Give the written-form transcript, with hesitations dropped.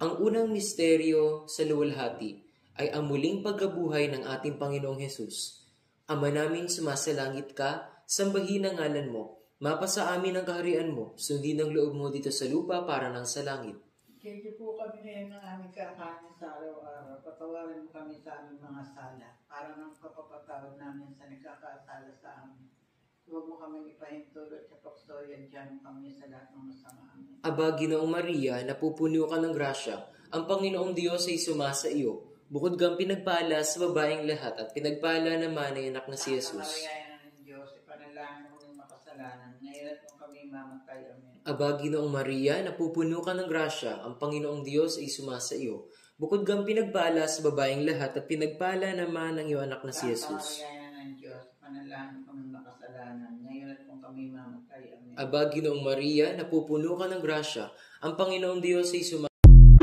Ang unang misteryo sa luwalhati ay ang muling pagkabuhay ng ating Panginoong Hesus. Ama naming sumasalangit ka, sambahin ang ngalan mo. Mapasa amin ang kaharian mo, sundin ang loob mo dito sa lupa para nang sa langit. Bigyan po kami ngayon ng aming kakanin sa araw-araw. Patawarin mo kami sa aming mga sala, para nang kapapatawad namin sa nagkakasala sa amin. Huwag mo kami ipahintulot sa paksoyan dyan kami sa lahat ng masama amin. Aba, Ginoong Maria, napupuno ka ng grasya. Ang Panginoong Diyos ay sumasa iyo. Bukod kang pinagpala sa babaeng lahat at pinagpala naman ay anak na si Santa Jesus. Maria, ng Diyos, ipanalangin mo ng makasalanan, ngayon at kung kami mamatay. Amen. Aba, Ginoong Maria, napupuno ka ng grasya. Ang Panginoong Diyos ay sumasa iyo. Bukod kang pinagpala sa babaeng lahat at pinagpala naman ang iyong anak na si Jesus. Santa Maria, ng Diyos, ipanalangin kami ng makasalanan, ngayon at kung kami mamatay. Amen. Aba, Ginoong Maria, napupuno ka ng grasya. Ang Panginoong Diyos ay sumasa